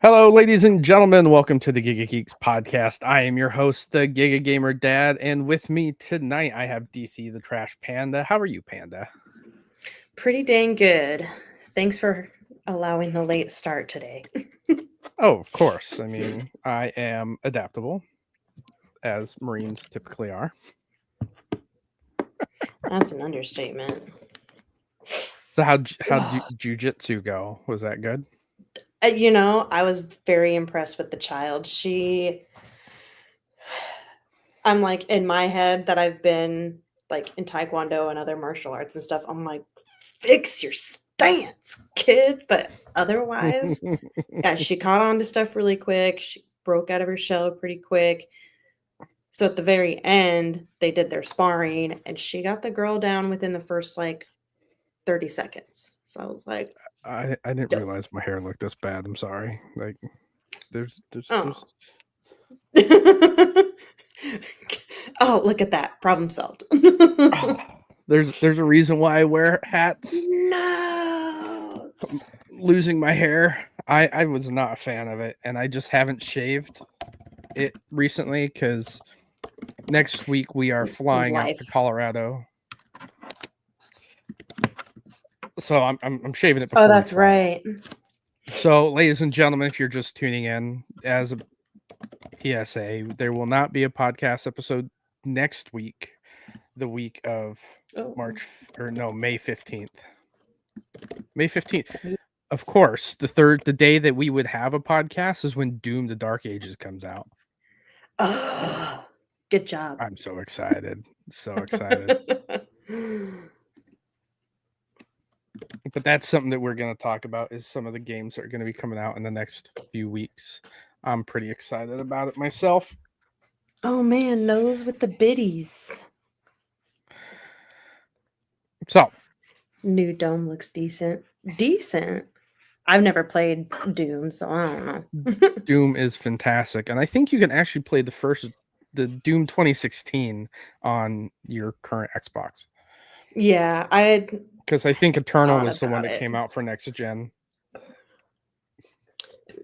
Hello, ladies and gentlemen. Welcome to the Giga Geeks podcast. I am your host, the GigaGamerDad, and with me tonight I have DC the Trash Panda. How are you, Panda? Pretty dang good. Thanks for allowing the late start today. Oh, of course. I mean, I am adaptable, as Marines typically are. That's an understatement. So how'd jujitsu go? Was that good? I was very impressed with the child. I'm like in my head that I've been like in Taekwondo and other martial arts and stuff. I'm like, fix your stance, kid. But otherwise, yeah, she caught on to stuff really quick. She broke out of her shell pretty quick. So at the very end, they did their sparring and she got the girl down within the first like 30 seconds. So I was like, I didn't realize my hair looked this bad. I'm sorry. Like, there's oh, look at that. Problem solved. there's a reason why I wear hats. No. Losing my hair, I was not a fan of it, and I just haven't shaved it recently because next week we are flying out to Colorado. So I'm shaving it before. Oh, that's right. So, ladies and gentlemen, if you're just tuning in, as a PSA, there will not be a podcast episode next week, the week of May 15th. May 15th. Of course, the day that we would have a podcast is when Doom: The Dark Ages comes out. Oh, good job. I'm so excited. So excited. But that's something that we're going to talk about is some of the games that are going to be coming out in the next few weeks. I'm pretty excited about it myself. Oh, man, nose with the biddies. So. New Dome looks decent. Decent? I've never played Doom, so I don't know. Doom is fantastic. And I think you can actually play the Doom 2016 on your current Xbox. Yeah, because I think Eternal was the one that came out for next gen.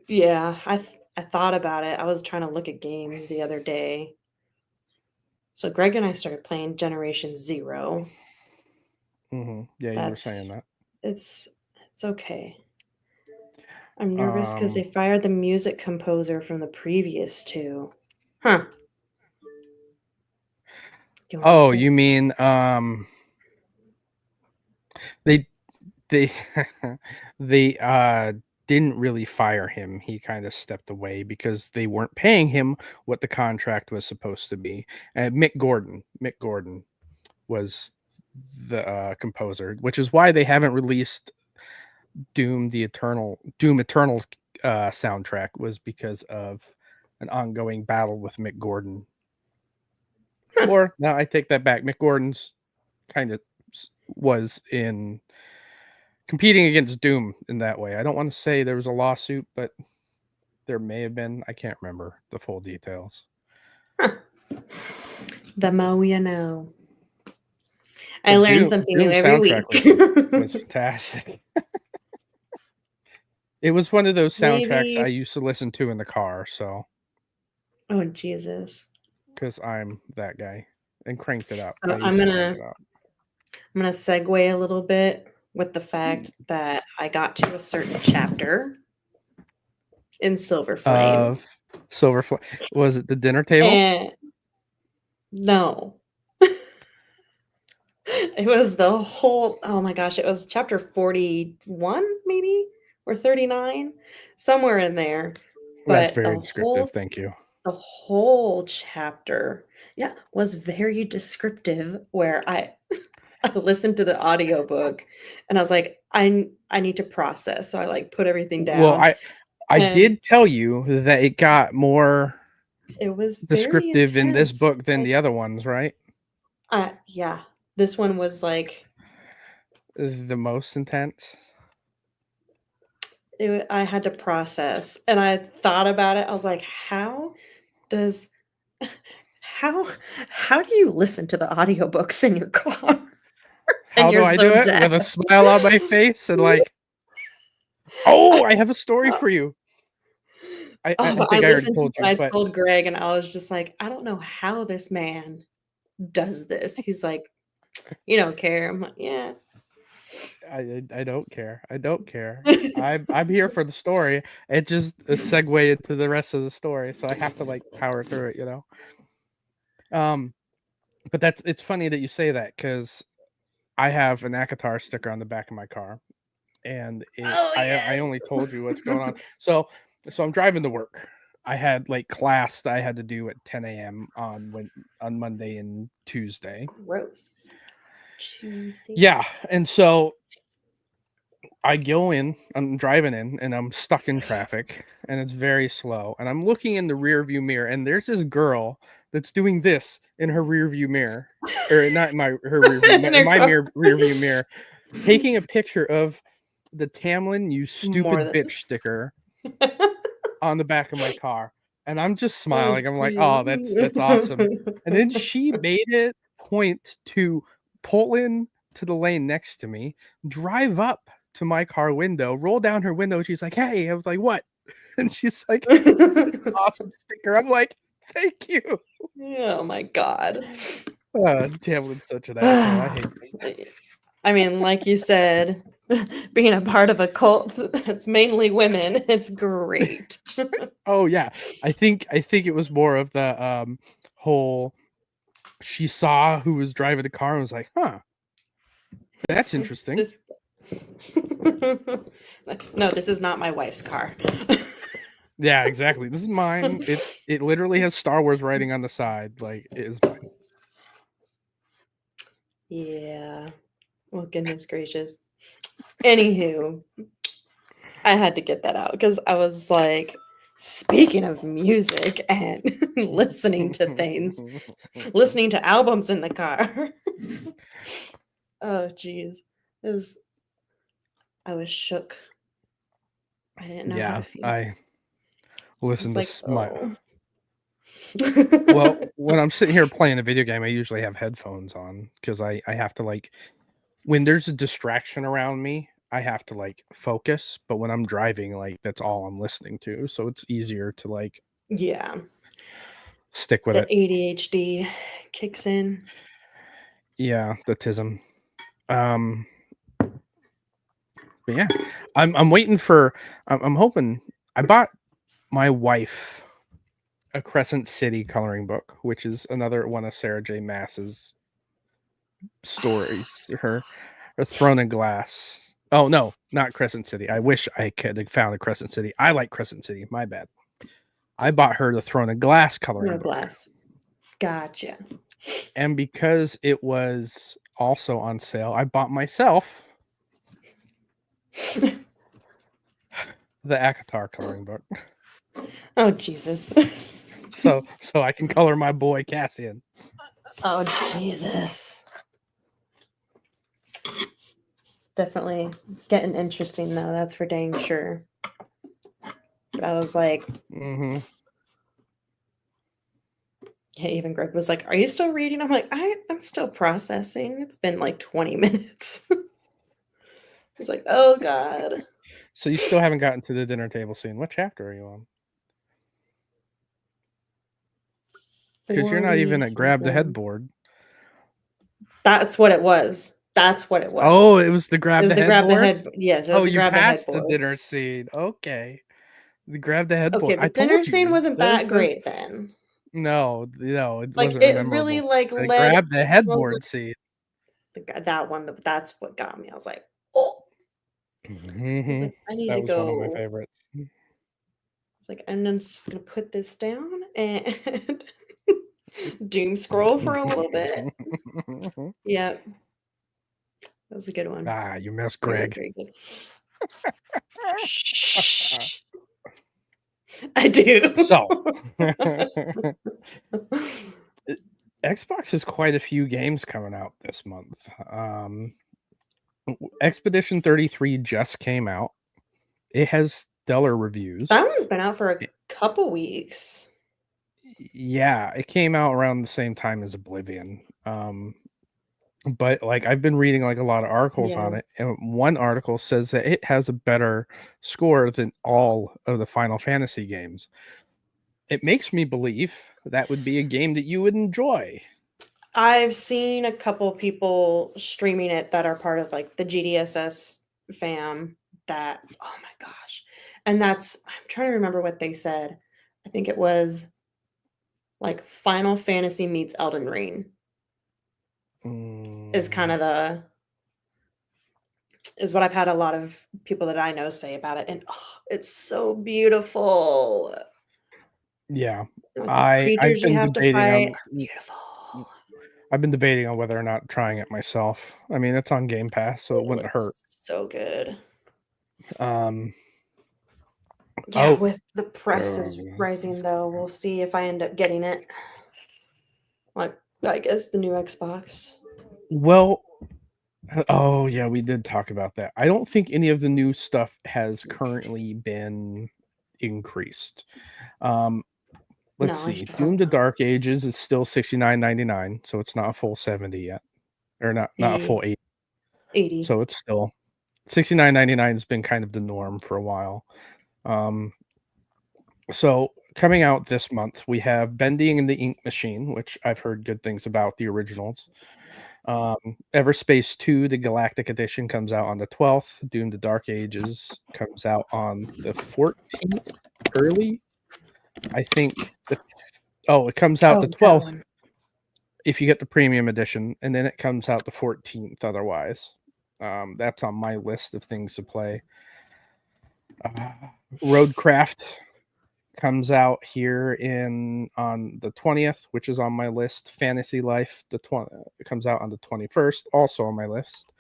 Yeah, I thought about it. I was trying to look at games the other day. So Greg and I started playing Generation 0. Mm-hmm. Yeah, you were saying that. It's okay. I'm nervous because they fired the music composer from the previous two. Huh. You mean they they didn't really fire him. He kind of stepped away because they weren't paying him what the contract was supposed to be. And Mick Gordon was the composer, which is why they haven't released Doom Eternal soundtrack, was because of an ongoing battle with Mick Gordon. Or no, I take that back. Mick Gordon's kind of was in competing against Doom in that way. I don't want to say there was a lawsuit, but there may have been. I can't remember the full details. The more you know. I learned something new every week. Was fantastic. It was one of those soundtracks I used to listen to in the car. So. Oh, Jesus. Because I'm that guy and cranked it up. So I'm gonna segue a little bit with the fact that I got to a certain chapter in Silver Flame. Was it the dinner table? No. It was the whole, oh my gosh, it was chapter 41 maybe, or 39, somewhere in there. That's very descriptive. Thank you. The whole chapter, was very descriptive, where I listened to the audiobook and I was like, I need to process. So I like put everything down. Well, I did tell you that it got more descriptive in this book than the other ones, right? Yeah. This one was like the most intense. I had to process, and I thought about it. I was like, how do you listen to the audiobooks in your car? How do I do it? With a smile on my face and like, oh, I have a story for you. I think I already told you, I but told Greg, and I was just like, I don't know how this man does this. He's like, you don't care. I'm like, yeah. I don't care. I don't care. I'm here for the story. It just a segue into the rest of the story, so I have to like power through it, you know. But it's funny that you say that because I have an ACOTAR sticker on the back of my car, and I only told you what's going on. So I'm driving to work. I had like class that I had to do at 10 a.m. on Monday and Tuesday. Gross. Tuesday. Yeah, and so I go in, I'm driving in, and I'm stuck in traffic, and it's very slow. And I'm looking in the rear view mirror, and there's this girl that's doing this in her rear view mirror, or not in her rear view, in my rear view mirror, taking a picture of the Tamlin, you stupid bitch sticker on the back of my car. And I'm just smiling. I'm like, oh, that's awesome. And then she made it point to pull in to the lane next to me, drive up to my car window, roll down her window. She's like, hey, I was like, what? And she's like, awesome sticker. I'm like, thank you. Oh my God. Tamlin's such an asshole. I hate him. I mean, like you said, being a part of a cult that's mainly women, it's great. Oh yeah. I think it was more of the whole she saw who was driving the car and was like, huh, that's interesting. No, this is not my wife's car. Yeah, exactly. This is mine. It literally has Star Wars writing on the side. Like, it is mine. Yeah. Well, goodness gracious. Anywho, I had to get that out because I was like, speaking of music and listening to things, listening to albums in the car. Oh, geez. I was shook. I didn't know how to feel. I listened like, to my. Well, when I'm sitting here playing a video game, I usually have headphones on because I have to like when there's a distraction around me, I have to like focus. But when I'm driving, like that's all I'm listening to, so it's easier to like stick with it. ADHD kicks in. Yeah, the tism. But yeah, I'm waiting for. I'm hoping. I bought my wife a Crescent City coloring book, which is another one of Sarah J. Maas's stories. Her Throne of Glass. Oh no, not Crescent City. I wish I could have found a Crescent City. I like Crescent City. My bad. I bought her the Throne of Glass coloring book. Glass. Gotcha. And because it was also on sale, I bought myself the ACOTAR coloring book. Oh Jesus. So I can color my boy Cassian. Oh Jesus. It's getting interesting though, that's for dang sure. But I was like, Mm-hmm. Yeah, even Greg was like, are you still reading? I'm like, I'm still processing. It's been like 20 minutes. He's like, oh God. So you still haven't gotten to the dinner table scene. What chapter are you on? Because you're not even at grab the headboard. That's what it was. Oh, it was the grab the headboard? Yes. Oh, you passed the dinner scene. Okay. The grab the headboard. Okay, the dinner scene wasn't that great then. No, it like wasn't it memorable. really like the led grab the headboard scene. That one, that's what got me. I was like, oh. Mm-hmm. I need that to was go. One of my favorites. Like, and I'm just gonna put this down and doom scroll for a little bit. Yep. That was a good one. Ah, you missed Greg. Very good. Shh. I do. So Xbox has quite a few games coming out this month. Expedition 33 just came out. It has stellar reviews. That one's been out for a couple weeks. Yeah, it came out around the same time as Oblivion. But like I've been reading like a lot of articles on Yeah. it, and one article says that it has a better score than all of the Final Fantasy games. It makes me believe that would be a game that you would enjoy. I've seen a couple people streaming it that are part of like the GDSS fam that, oh my gosh. And that's, I'm trying to remember what they said. I think it was like Final Fantasy meets Elden Ring is kind of is what I've had a lot of people that I know say about it. And oh, it's so beautiful. Yeah, Like the I've creatures you been have to debating fight on are beautiful. I've been debating on whether or not trying it myself. I mean, it's on Game Pass, so it It wouldn't hurt. looks so good. Um, Yeah, oh, with the press is rising though, we'll see if I end up getting it. Like, I guess the new Xbox. well, oh yeah, we did talk about that. I don't think any of the new stuff has currently been increased. Let's No, I see. should Doom hope to not. Dark Ages is still $69.99, so it's not a full 70 yet, or not a full 80. 80. So it's still $69.99 has been kind of the norm for a while. So coming out this month, we have Bending in the Ink Machine, which I've heard good things about the originals. Everspace 2, the Galactic Edition, comes out on the 12th. Doom to Dark Ages comes out on the 14th early. I think it comes out the Oh, that 12th one. if you get the premium edition, and then it comes out the 14th otherwise. That's on my list of things to play. Roadcraft comes out here on the 20th, which is on my list. Fantasy Life, it comes out on the 21st, also on my list.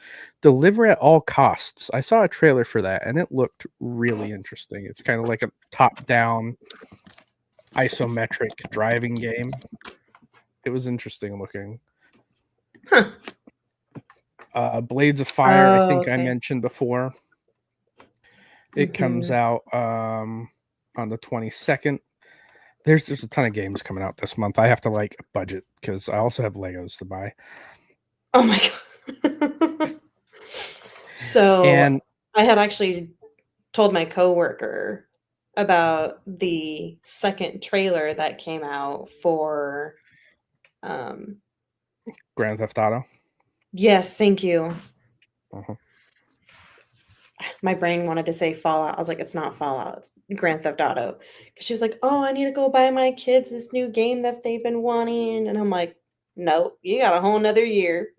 Deliver at All Costs. I saw a trailer for that, and it looked really interesting. It's kind of like a top-down isometric driving game. It was interesting looking. Huh. Blades of Fire, I Oh, think I okay. mentioned before. It comes out on the 22nd. There's a ton of games coming out this month. I have to like budget because I also have Legos to buy. Oh my god. So And I had actually told my coworker about the second trailer that came out for Grand Theft Auto. yes, thank you. Uh-huh. My brain wanted to say Fallout. I was like, it's not Fallout, it's Grand Theft Auto. Because she was like, oh, I need to go buy my kids this new game that they've been wanting. And I'm like, nope, you got a whole nother year.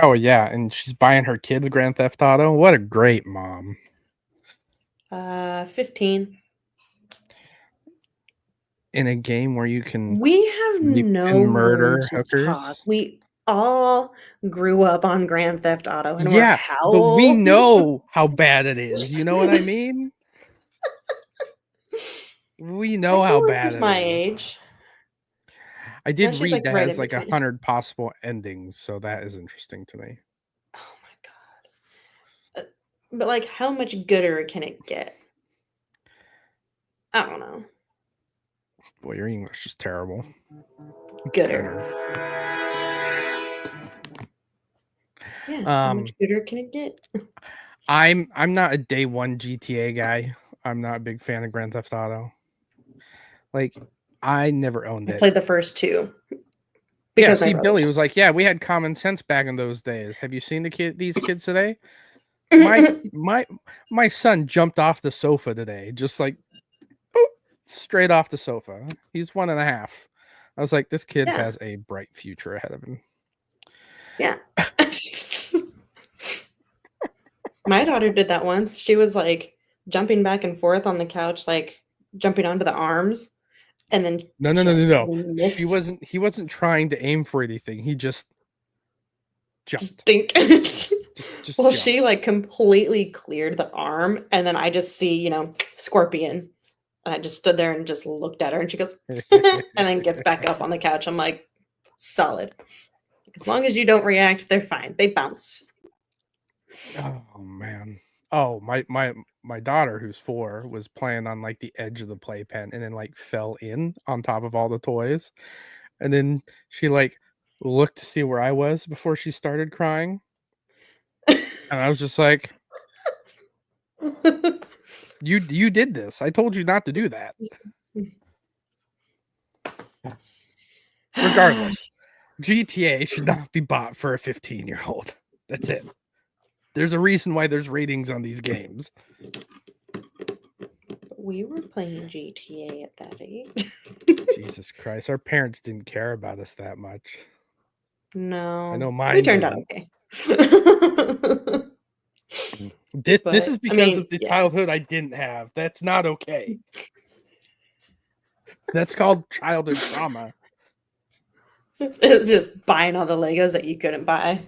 Oh yeah, and she's buying her kids Grand Theft Auto. What a great mom. 15. In a game where you can We have rape no and room murder to talk. hookers. We all grew up on Grand Theft Auto and we're Yeah, how but we old? know how bad it is. You know what I mean? We My know how bad coworker's it my is. age. I Now did she's read like that right has in like between. 100 possible endings, so that is interesting to me. Oh my god. But like how much gooder can it get? I don't know. Boy, your English is terrible. Gooder. Yeah, how much gooder can it get? I'm not a day one GTA guy. I'm not a big fan of Grand Theft Auto. Like, I never owned I it. played the first two. Yeah, Because my see, Billy brothers. was like, "Yeah, we had common sense back in those days. Have you seen these kids today? My my my son jumped off the sofa today, just like boop, straight off the sofa. He's 1.5. I was like, this kid Yeah. has a bright future ahead of him. Yeah. My daughter did that once. She was like jumping back and forth on the couch, like jumping onto the arms, and then No, no, she no, like no, no. barely missed. He wasn't trying to aim for anything. He just Just jumped. think. Just Well, jump. she like completely cleared the arm, and then I just see, scorpion. And I just stood there and just looked at her, and she goes, and then gets back up on the couch. I'm like, solid. As long as you don't react, they're fine. They bounce. Oh man. Oh, my daughter who's 4 was playing on like the edge of the playpen and then like fell in on top of all the toys. And then she like looked to see where I was before she started crying. And I was just like, you did this. I told you not to do that. Regardless, GTA should not be bought for a 15-year-old. That's it. There's a reason why there's ratings on these games. We were playing GTA at that age. Jesus Christ, our parents didn't care about us that much. No, I know we mine turned out didn't. okay. This is because of the yeah. childhood I didn't have. That's not okay. That's called childhood trauma. Just buying all the Legos that you couldn't buy.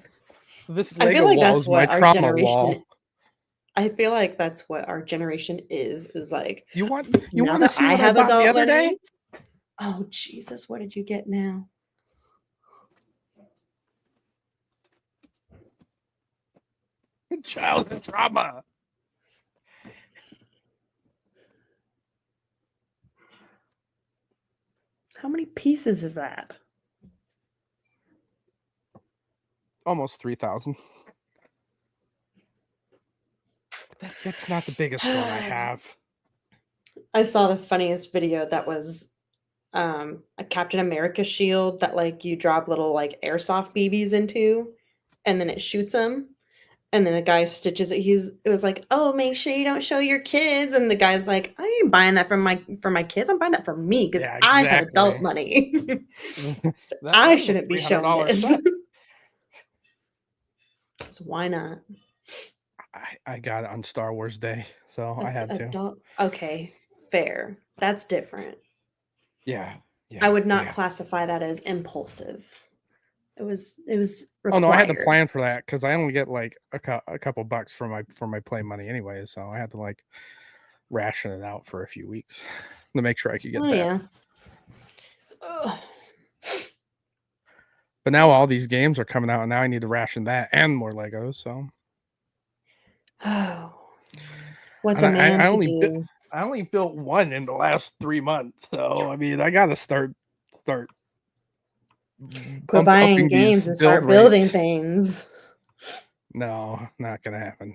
This I feel Lego like wall that's is my what our trauma generation. wall. I feel like that's what our generation is like. You want now to that see I what I have bought the adult other day? money. Oh Jesus! What did you get now? Childhood trauma. How many pieces is that? Almost 3,000. That's not the biggest one I have. I saw the funniest video that was a Captain America shield that like you drop little like airsoft BBs into, and then it shoots them. And then a guy stitches it. It was like, oh, make sure you don't show your kids. And the guy's like, I ain't buying that for my kids. I'm buying that for me because Yeah, I have exactly. adult money. So that I was a shouldn't be shown $300 this. set. So why not? I got it on Star Wars Day, so I had to. Okay, fair. That's different. Yeah. I would not classify that as impulsive. It was required. Oh no, I had to plan for that because I only get like a couple bucks for my play money anyway, so I had to like ration it out for a few weeks to make sure I could get that. Yeah. But now all these games are coming out, and now I need to ration that and more Legos. So, what's a man to do? I only built one in the last 3 months, so I mean, I gotta start. Quit buying games and start building things. No, not gonna happen.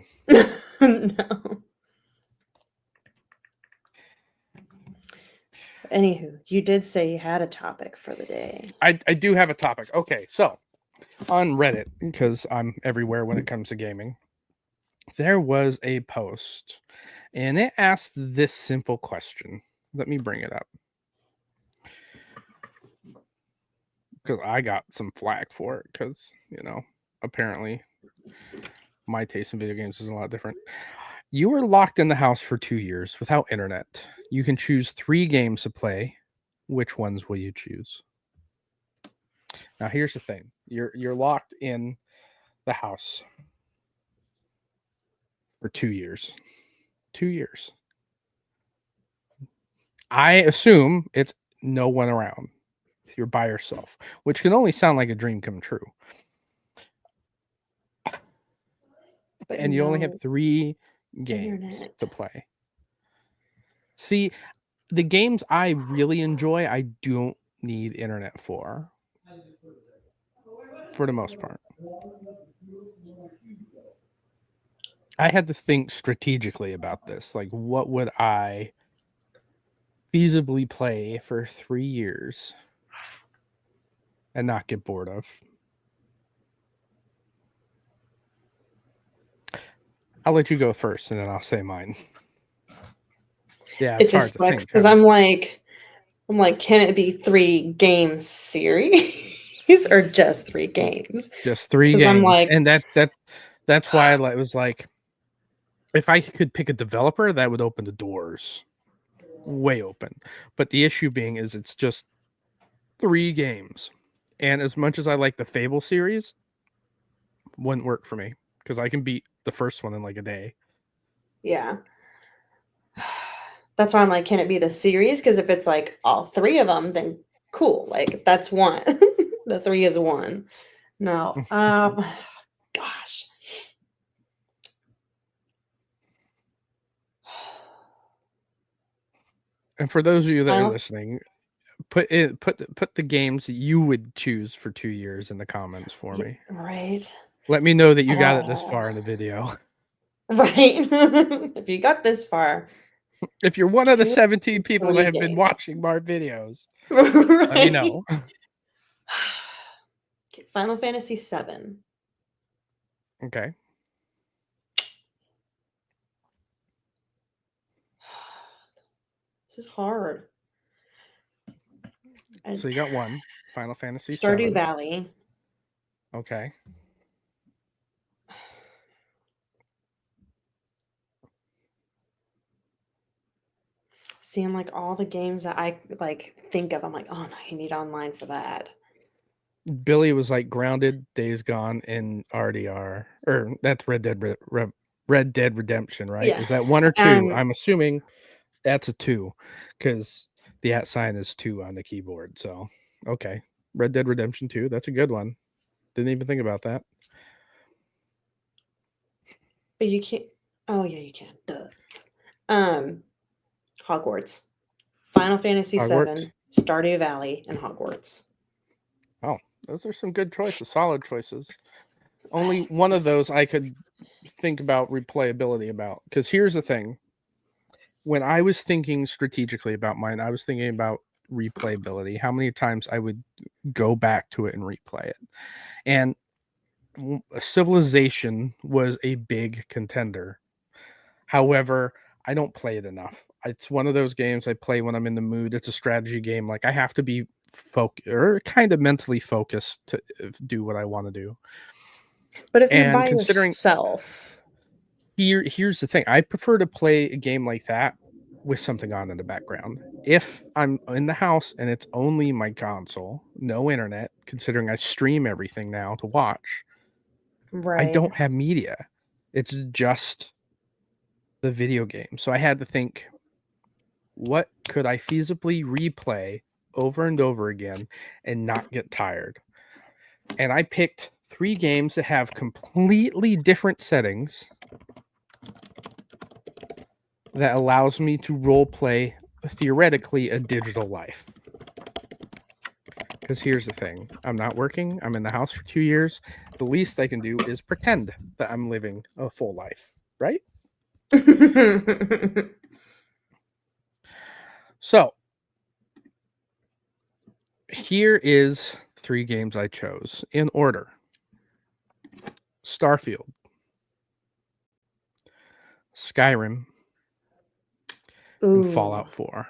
No. Anywho, you did say you had a topic for the day. I do have a topic. Okay, so on Reddit, because I'm everywhere when it comes to gaming, there was a post and it asked this simple question. Let me bring it up because I got some flack for it because, apparently my taste in video games is a lot different. You were locked in the house for 2 years without internet. You can choose 3 games to play. Which ones will you choose? Now, here's the thing. You're locked in the house for 2 years. 2 years. I assume it's no one around. You're by yourself, which can only sound like a dream come true. And you only have 3 games to play. See, the games I really enjoy, I don't need internet for the most part. I had to think strategically about this. Like, what would I feasibly play for 3 years and not get bored of? I'll let you go first, and then I'll say mine. Yeah, it just sucks because I'm like, can it be 3 game series or just 3 games? Just 3 games. I'm like, and that's why I was like, if I could pick a developer, that would open the doors way open. But the issue being is it's just 3 games, and as much as I like the Fable series, wouldn't work for me because I can beat the first one in like a day. Yeah. That's why I'm like, can it be the series? Because if it's like all 3 of them, then cool. Like that's 1. The 3 is 1. No. Gosh. And for those of you that are listening, put the games that you would choose for 2 years in the comments for me. Right. Let me know that you got it this far in the video. Right. If you got this far. If you're one of the 2 17 to people 3 that have been games. watching my videos, Right. let me know. Final Fantasy VII. Okay. This is hard. So you got one. Final Fantasy Stardew VII. Valley. Okay. Seeing like all the games that I like think of, I'm like, oh no, you need online for that. Billy was like Grounded, Days Gone, and RDR. Or that's Red Dead Redemption, right? Yeah. Is that 1 or 2? I'm assuming that's a 2 because the @ sign is 2 on the keyboard. So, okay. Red Dead Redemption 2. That's a good one. Didn't even think about that. But you can't. Oh yeah, you can. Duh. Hogwarts, Final Fantasy Hogwarts. VII, Stardew Valley, and Hogwarts. Oh, those are some good choices. Solid choices. Only one of those I could think about replayability about. Because here's the thing. When I was thinking strategically about mine, I was thinking about replayability, how many times I would go back to it and replay it. And Civilization was a big contender. However, I don't play it enough. It's one of those games I play when I'm in the mood. It's a strategy game. Like I have to be focused or kind of mentally focused to do what I want to do. But if you're by yourself, here's the thing. I prefer to play a game like that with something on in the background. If I'm in the house and it's only my console, no internet, considering I stream everything now to watch, right? I don't have media. It's just the video game. So I had to think, what could I feasibly replay over and over again and not get tired? And I picked 3 games that have completely different settings that allows me to role play theoretically a digital life. Because here's the thing, I'm not working, I'm in the house for 2 years. The least I can do is pretend that I'm living a full life, right? So here is 3 games I chose in order. Starfield, Skyrim, and Fallout 4.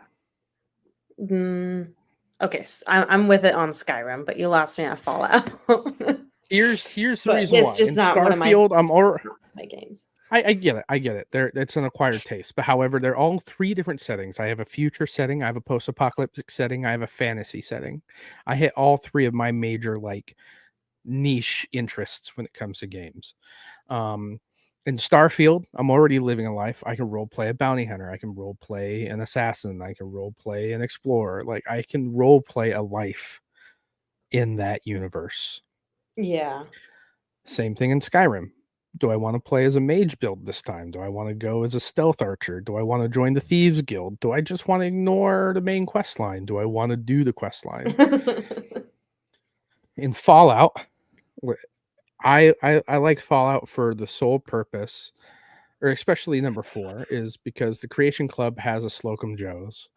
Okay, I'm with it on Skyrim, but you lost me at Fallout. Here's the reason why. It's just in not Starfield, one of my games. I get it. It's an acquired taste. But however, they're all 3 different settings. I have a future setting, I have a post-apocalyptic setting, I have a fantasy setting. I hit all 3 of my major like niche interests when it comes to games. In Starfield, I'm already living a life. I can role play a bounty hunter. I can role play an assassin. I can role play an explorer. Like I can role play a life in that universe. Yeah. Same thing in Skyrim. Do I want to play as a mage build this time? Do I want to go as a stealth archer? Do I want to join the Thieves Guild? Do I just want to ignore the main quest line? Do I want to do the quest line? In Fallout, I like Fallout for the sole purpose, or especially number 4, is because the Creation Club has a Slocum Joe's,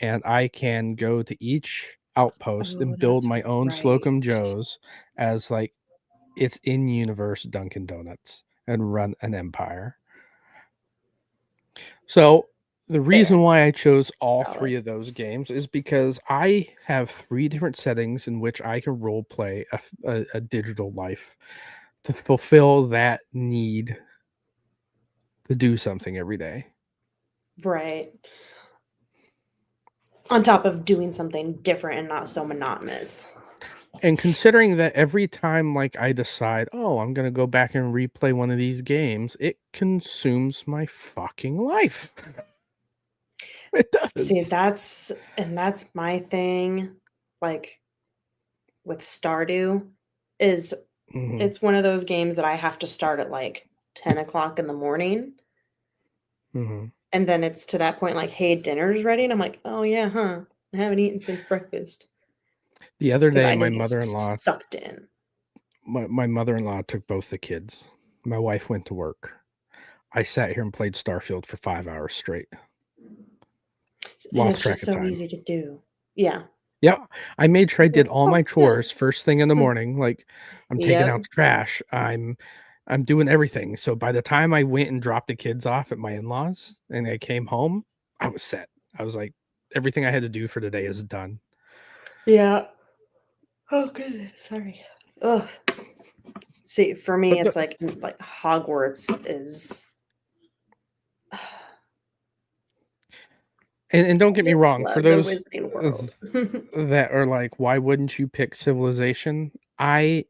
and I can go to each outpost and build my own Slocum Joe's as like it's in universe Dunkin' Donuts and run an empire. So the reason why I chose all 3 of those games is because I have 3 different settings in which I can role play a digital life to fulfill that need to do something every day. Right. On top of doing something different and not so monotonous. And considering that every time like I decide, oh, I'm going to go back and replay one of these games, it consumes my fucking life. It does. See, that's my thing. Like with Stardew, is it's one of those games that I have to start at like 10 o'clock in the morning. And then it's to that point like, hey, dinner's ready. And I'm like, oh yeah, huh. I haven't eaten since breakfast. The other 'Cause day, I my just get mother-in-law sucked in. my mother-in-law took both the kids. My wife went to work. I sat here and played Starfield for 5 hours straight. And Lost it's track just of so time. easy to do. Yeah. Yeah, I made sure I did Like, all oh, my yeah. chores first thing in the morning. Like, I'm taking out Yep. the trash. I'm doing everything. So by the time I went and dropped the kids off at my in-laws and I came home, I was set. I was like, everything I had to do for the day is done. Yeah. Oh goodness, sorry. Ugh. See, for me, But it's like Hogwarts is. and don't get me wrong, for Love the those Wizarding World. that are like, why wouldn't you pick Civilization? I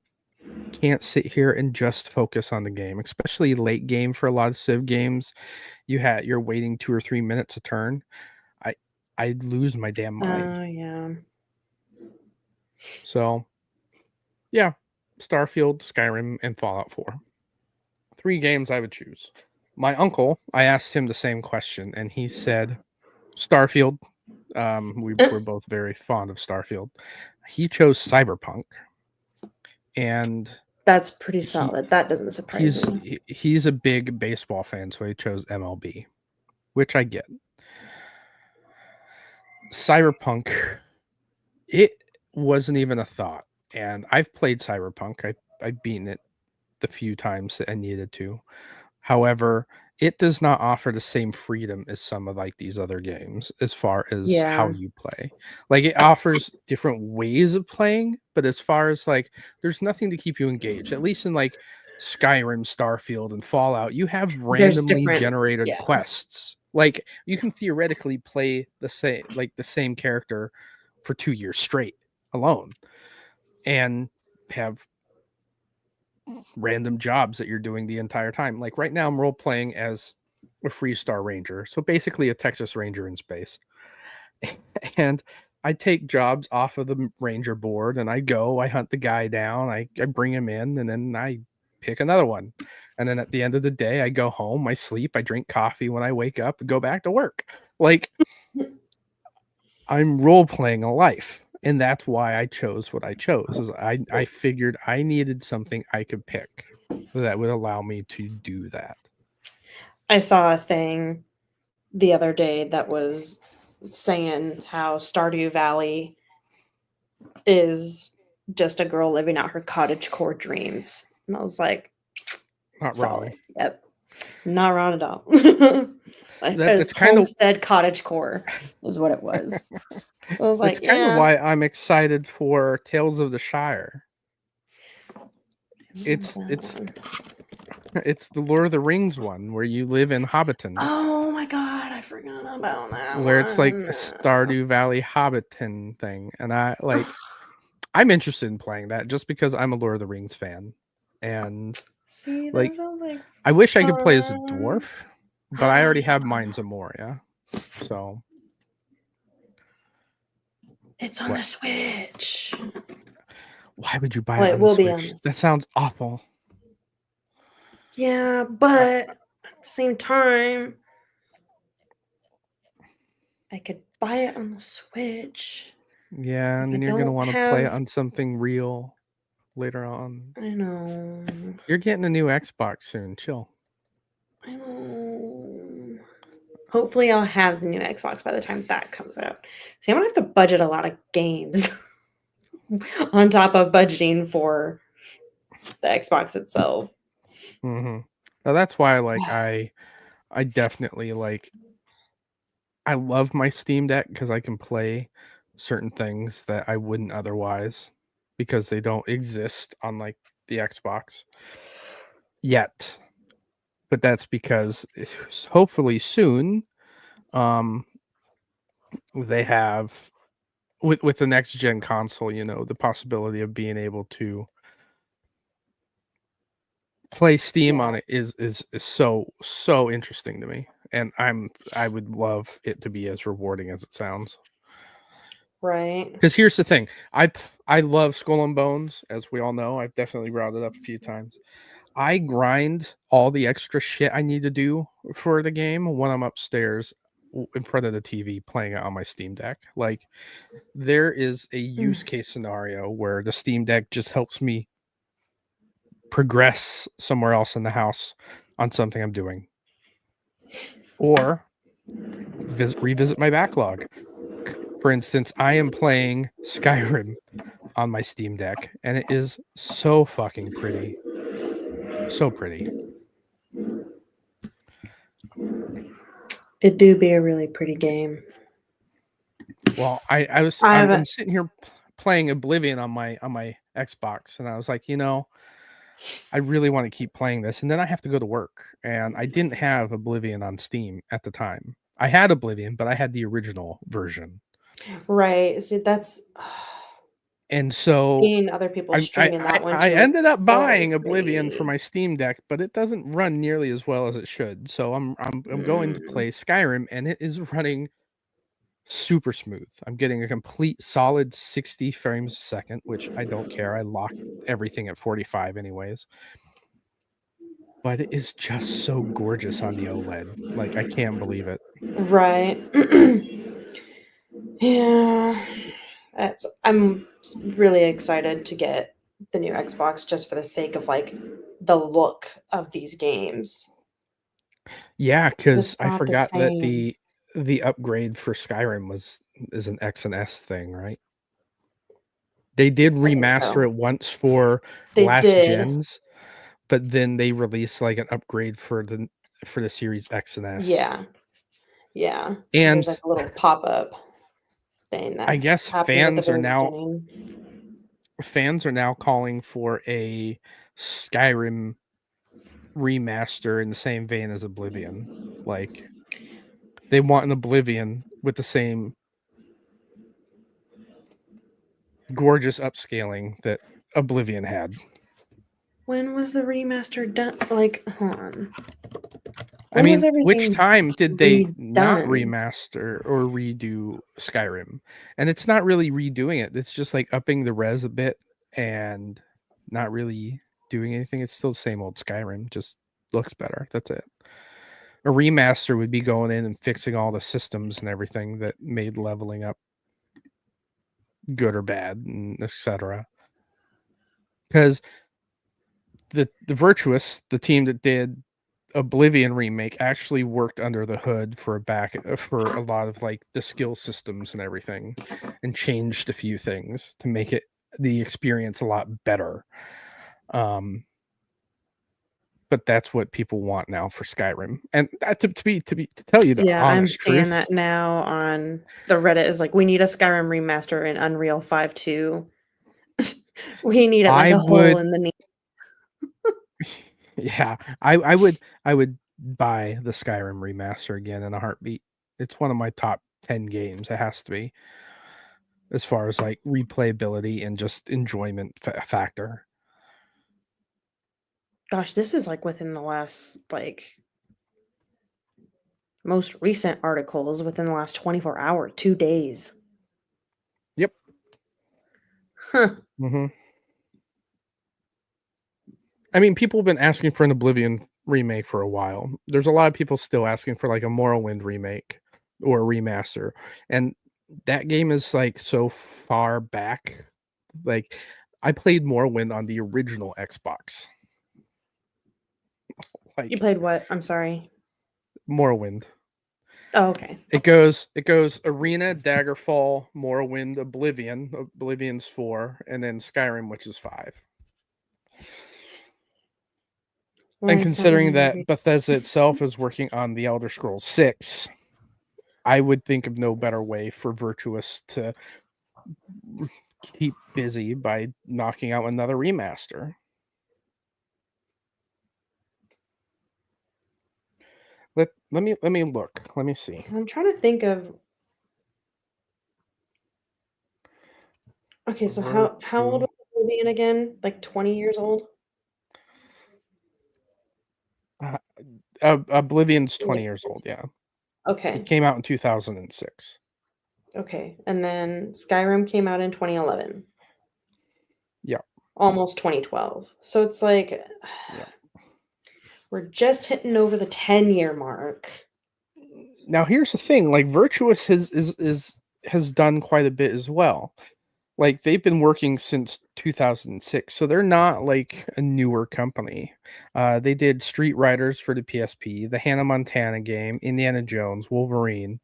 can't sit here and just focus on the game, especially late game for a lot of Civ games. You're waiting 2 or 3 minutes a turn. I'd lose my damn mind. Oh yeah. So, yeah, Starfield, Skyrim, and Fallout 4. 3 games I would choose. My uncle, I asked him the same question, and he said Starfield. We're both very fond of Starfield. He chose Cyberpunk, and That's pretty he solid. That doesn't surprise me. he's a big baseball fan, so he chose MLB, which I get. Cyberpunk, it wasn't even a thought, and I've played Cyberpunk. I've beaten it the few times that I needed to. However, it does not offer the same freedom as some of like these other games as far as how Yeah. you play. Like it offers different ways of playing, but as far as like there's nothing to keep you engaged. At least in like Skyrim, Starfield, and Fallout, you have There's randomly different. generated Yeah. quests. Like you can theoretically play the same character for 2 years straight alone and have random jobs that you're doing the entire time. Like right now, I'm role playing as a Freestar Ranger, so basically a Texas Ranger in space. And I take jobs off of the Ranger board, and I hunt the guy down, I bring him in, and then I pick another one. And then at the end of the day, I go home, I sleep, I drink coffee when I wake up, and go back to work. Like I'm role playing a life. And that's why I chose what I chose. Is I figured I needed something I could pick that would allow me to do that. I saw a thing the other day that was saying how Stardew Valley is just a girl living out her cottagecore dreams. And I was like, Not solid. wrong. Yep. Not wrong at all. Like it was That's kind of homestead cottagecore is what it was. I was that's like, kind of yeah. why I'm excited for Tales of the Shire. It's it's the Lord of the Rings one where you live in Hobbiton. Oh my god, I forgot about that Where it's like one. a Stardew Valley Hobbiton thing. And I'm interested in playing that just because I'm a Lord of the Rings fan. And See, that like sounds like I wish I could play as a fun. dwarf, but I already have Mines of Moria. So It's on the Switch. why would you buy Well, it it on the will be on Switch? the That sounds awful. Yeah, but at the same time, I could buy it on the Switch. Yeah, and I then you're gonna don't want to play it have. on something real later on. I know. You're getting a new Xbox soon. Chill. I know. Hopefully, I'll have the new Xbox by the time that comes out. See, I'm gonna have to budget a lot of games on top of budgeting for the Xbox itself. Mm-hmm. Now that's why, like, I definitely like. I love my Steam Deck because I can play certain things that I wouldn't otherwise because they don't exist on like the Xbox yet. But that's because hopefully soon, um, they have with the next gen console, you know, the possibility of being able to play Steam on it is so interesting to me, and I would love it to be as rewarding as it sounds. Right. Because here's the thing, I love Skull and Bones, as we all know. I've definitely brought it up a few times. I grind all the extra shit I need to do for the game when I'm upstairs in front of the TV playing it on my Steam Deck. Like, there is a use case scenario where the Steam Deck just helps me progress somewhere else in the house on something I'm doing, or revisit my backlog. For instance, I am playing Skyrim on my Steam Deck, and it is so fucking pretty. So pretty. It do be a really pretty game. Well, I'm sitting here playing Oblivion on my Xbox, and I was like, I really want to keep playing this, and then I have to go to work, and I didn't have Oblivion on Steam at the time. I had Oblivion, but I had the original version. Right. See, that's And so seeing other people streaming that one too. I ended up so buying Oblivion pretty. for my Steam Deck, but it doesn't run nearly as well as it should. So I'm going to play Skyrim, and it is running super smooth. I'm getting a complete solid 60 frames a second, which I don't care. I lock everything at 45 anyways. But it is just so gorgeous on the OLED. Like, I can't believe it. Right. Yeah. I'm really excited to get the new Xbox just for the sake of like the look of these games. Yeah, because It's I not the forgot that same. the upgrade for Skyrim is an X and S thing, right? They did I think remaster so. it once for They last did. gens, but then they released like an upgrade for the Series X and S. Yeah. Yeah. And there's like a little pop-up thing that I guess happened at the fans are very now beginning. calling for a Skyrim remaster in the same vein as Oblivion. Like, they want an Oblivion with the same gorgeous upscaling that Oblivion had. When was the remaster done? Like, hold on. I When was mean, which everything time did they not redone? remaster or redo Skyrim? And it's not really redoing it. It's just like upping the res a bit and not really doing anything. It's still the same old Skyrim, just looks better. That's it. A remaster would be going in and fixing all the systems and everything that made leveling up good or bad, and etc. Because the Virtuous, the team that did Oblivion remake, actually worked under the hood for a lot of like the skill systems and everything, and changed a few things to make the experience a lot better. But that's what people want now for Skyrim. And to tell you the Yeah, I'm honest seeing truth, that now on the Reddit is like, we need a Skyrim remaster in Unreal 5.2. We need it like I a hole would, in the knee. yeah, I would buy the Skyrim remaster again in a heartbeat. It's one of my top 10 games. It has to be, as far as like replayability and just enjoyment factor. Gosh, this is like within the last like most recent articles within the last 24 hours, 2 days. Yep. Huh. Mm-hmm. I mean, people have been asking for an Oblivion remake for a while. There's a lot of people still asking for like a Morrowind remake or a remaster, and that game is like so far back. Like, I played Morrowind on the original Xbox. You Like, played what? I'm sorry. Morrowind. Oh, okay. It goes Arena, Daggerfall, Morrowind, Oblivion. Oblivion's 4, and then Skyrim, which is 5. And considering that Bethesda itself is working on the Elder Scrolls 6, I would think of no better way for Virtuous to keep busy by knocking out another remaster. Let me look. Let me see. I'm trying to think of. Okay, so how old was Oblivion again? Like 20 years old? Oblivion's 20 Like, years old, yeah. okay. It came out in 2006. Okay. And then Skyrim came out in 2011. Yeah. Almost 2012. So it's like, Yeah. we're just hitting over the 10-year mark. Now here's the thing, like Virtuous has done quite a bit as well. Like they've been working since 2006, so they're not like a newer company. They did Street Riders for the PSP, the Hannah Montana game, Indiana Jones, Wolverine,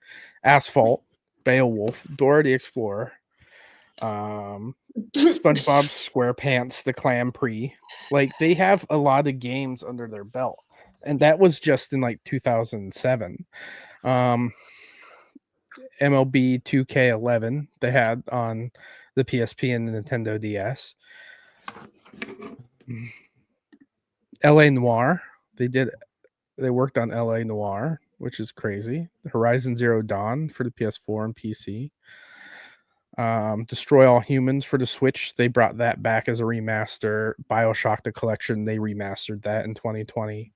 Asphalt, Beowulf, Dora the Explorer, SpongeBob SquarePants, the Clam Pre. Like they have a lot of games under their belt, and that was just in like 2007. MLB 2K11 they had on the PSP and the Nintendo DS. LA Noir, they worked on LA Noir, which is crazy. Horizon Zero Dawn for the PS4 and PC. Destroy All Humans for the Switch, they brought that back as a remaster. BioShock the Collection, they remastered that in 2020.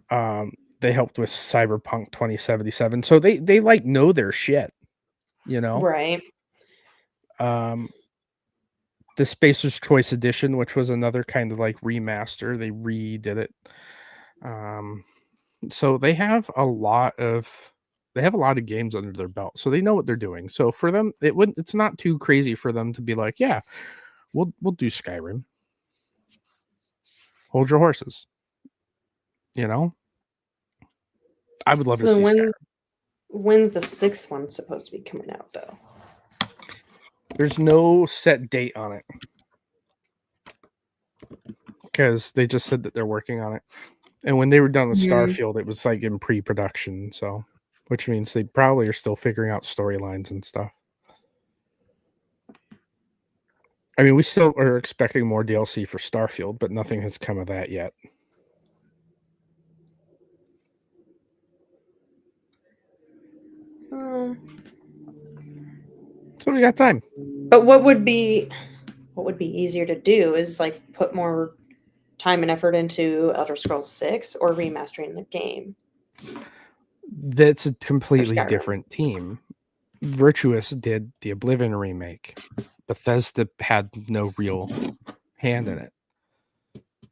They helped with Cyberpunk 2077, so they like know their shit, you know. Right. The Spacer's Choice Edition, which was another kind of like remaster, they redid it. So they have a lot of games under their belt, so they know what they're doing. So for them, it's not too crazy for them to be like, yeah, we'll do Skyrim. Hold your horses, you know. I would love to see Skyrim. When's the 6th one supposed to be coming out, though? There's no set date on it because they just said that they're working on it. And when they were done with Starfield, it was like in pre-production, so which means they probably are still figuring out storylines and stuff. I mean, we still are expecting more DLC for Starfield, but nothing has come of that yet. So we got time. But what would be easier to do is like put more time and effort into Elder Scrolls 6 or remastering the game. That's a completely different team. Virtuous did the Oblivion remake. Bethesda had no real hand in it.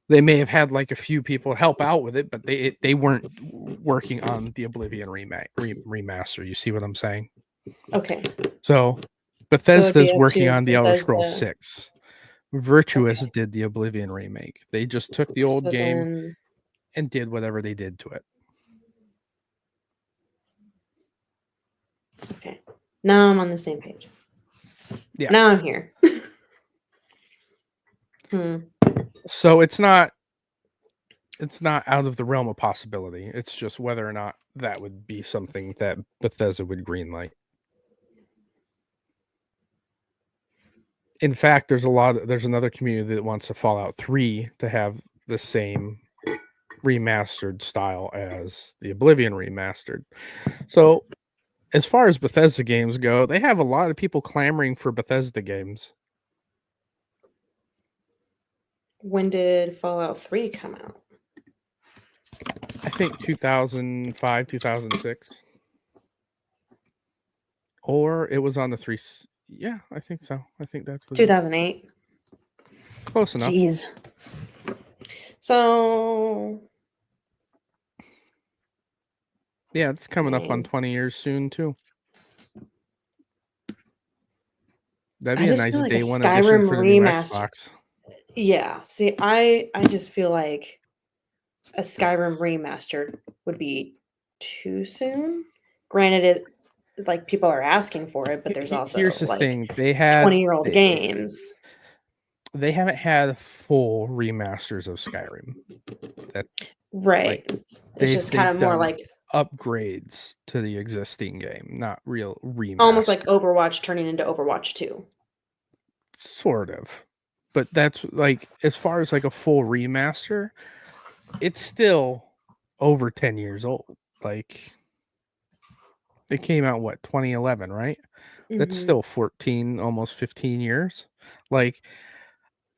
They may have had like a few people help out with it, but they weren't working on the Oblivion remaster. You see what I'm saying? Okay. So Bethesda's working on the Elder Scrolls 6. Virtuous did the Oblivion remake. They just took the old game and did whatever they did to it. Okay. Now I'm on the same page. Yeah. Now I'm here. So it's not out of the realm of possibility. It's just whether or not that would be something that Bethesda would greenlight. In fact, there's another community that wants a Fallout 3 to have the same remastered style as the Oblivion remastered. So as far as Bethesda games go, they have a lot of people clamoring for Bethesda games. When did Fallout 3 come out? I think 2005, 2006. Or it was on the 3. Yeah, I think so. I think that's 2008. Close enough. Jeez. So yeah, it's coming up on 20 years soon too. That'd be a nice day one edition for the new Xbox. Yeah. See, I just feel like a Skyrim remastered would be too soon. Granted, it like people are asking for it, but there's also here's the thing: they had 20-year-old games. They haven't had full remasters of Skyrim. Right. It's just kind of more like upgrades to the existing game, not real remasters. Almost like Overwatch turning into Overwatch 2. Sort of. But that's like, as far as like a full remaster, it's still over 10 years old. Like, it came out, 2011, right? Mm-hmm. That's still 14, almost 15 years. Like,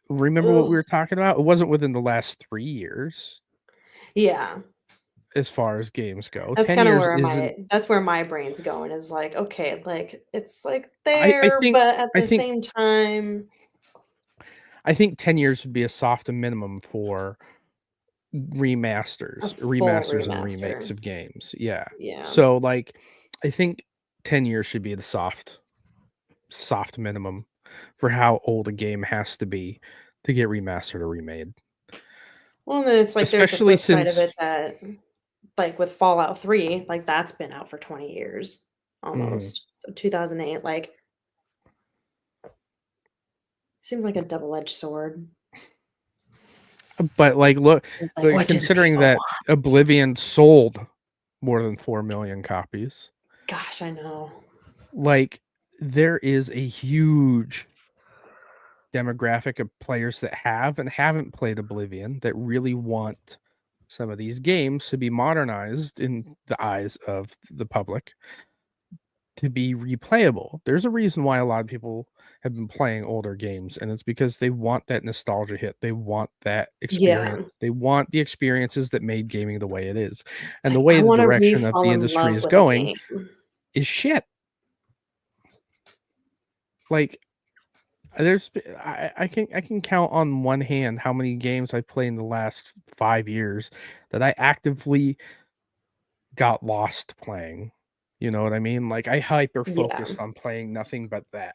remember what we were talking about? It wasn't within the last 3 years. Yeah. As far as games go, that's kind of where my brain's going, is like, okay, like it's like there, but at the same time, I think 10 years would be a soft minimum for remasters and remakes of games. Yeah. Yeah. So like I think 10 years should be the soft minimum for how old a game has to be to get remastered or remade. Well, and then it's like there's the Especially flip side of since it that, like with Fallout 3, like that's been out for 20 years almost. So 2008, like seems like a double-edged sword. but like look, Like, considering that Oblivion sold more than 4 million copies. Gosh, I know. Like there is a huge demographic of players that have and haven't played Oblivion that really want some of these games to be modernized in the eyes of the public to be replayable. There's a reason why a lot of people have been playing older games, and it's because they want that nostalgia hit. They want that experience. Yeah. They want the experiences that made gaming the way it is. And It's the like, way I the wanna direction of re-fall the in industry love is with a going game. is shit. Like I can count on one hand how many games I've played in the last 5 years that I actively got lost playing. You know what I mean? Like I hyper Yeah. focused on playing nothing but that.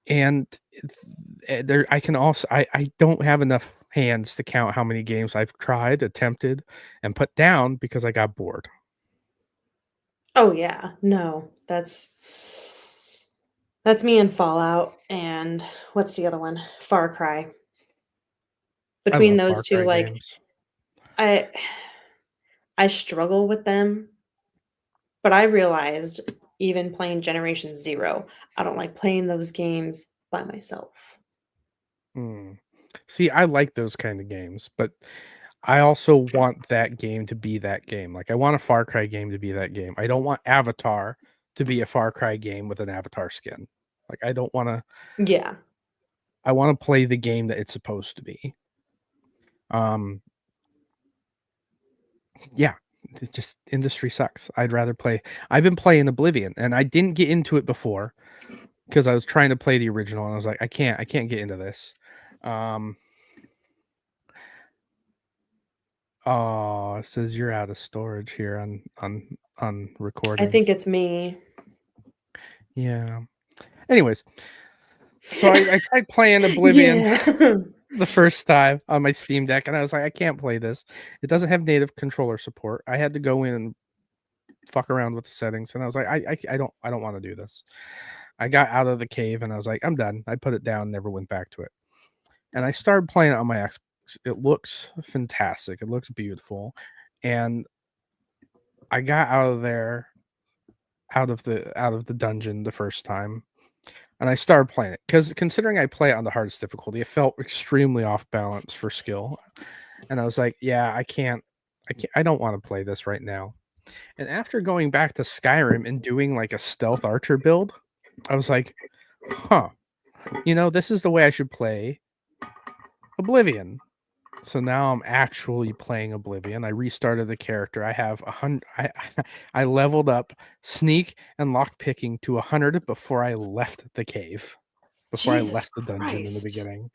And there I can also I don't have enough hands to count how many games I've tried, attempted, and put down because I got bored. Oh, yeah. No, that's me and Fallout, and what's the other one? Far Cry. I Between love those Far 2, Cry like, games. I struggle with them, but I realized even playing Generation Zero, I don't like playing those games by myself. See, I like those kind of games, but I also want that game to be that game. Like I want a Far Cry game to be that game. I don't want Avatar to be a Far Cry game with an Avatar skin. Like I don't want to. Yeah. I want to play the game that it's supposed to be. Yeah, it's just industry sucks. I'd rather play. I've been playing Oblivion, and I didn't get into it before because I was trying to play the original, and I was like, I can't get into this. Oh, it says you're out of storage here on recordings. I think it's me. Yeah. Anyways, so I tried playing Oblivion the first time on my Steam Deck, and I was like, I can't play this. It doesn't have native controller support. I had to go in and fuck around with the settings, and I was like, I don't want to do this. I got out of the cave, and I was like, I'm done. I put it down, never went back to it. And I started playing it on my Xbox. It looks fantastic. It looks beautiful, and I got out of there, out of the dungeon the first time, and I started playing it because considering I play it on the hardest difficulty, it felt extremely off balance for skill, and I was like, yeah, I don't want to play this right now. And after going back to Skyrim and doing like a stealth archer build, I was like, huh, this is the way I should play Oblivion. So now I'm actually playing Oblivion. I restarted the character. I have 100. I leveled up sneak and lock picking to 100 before I left the cave, before I left the dungeon in the beginning,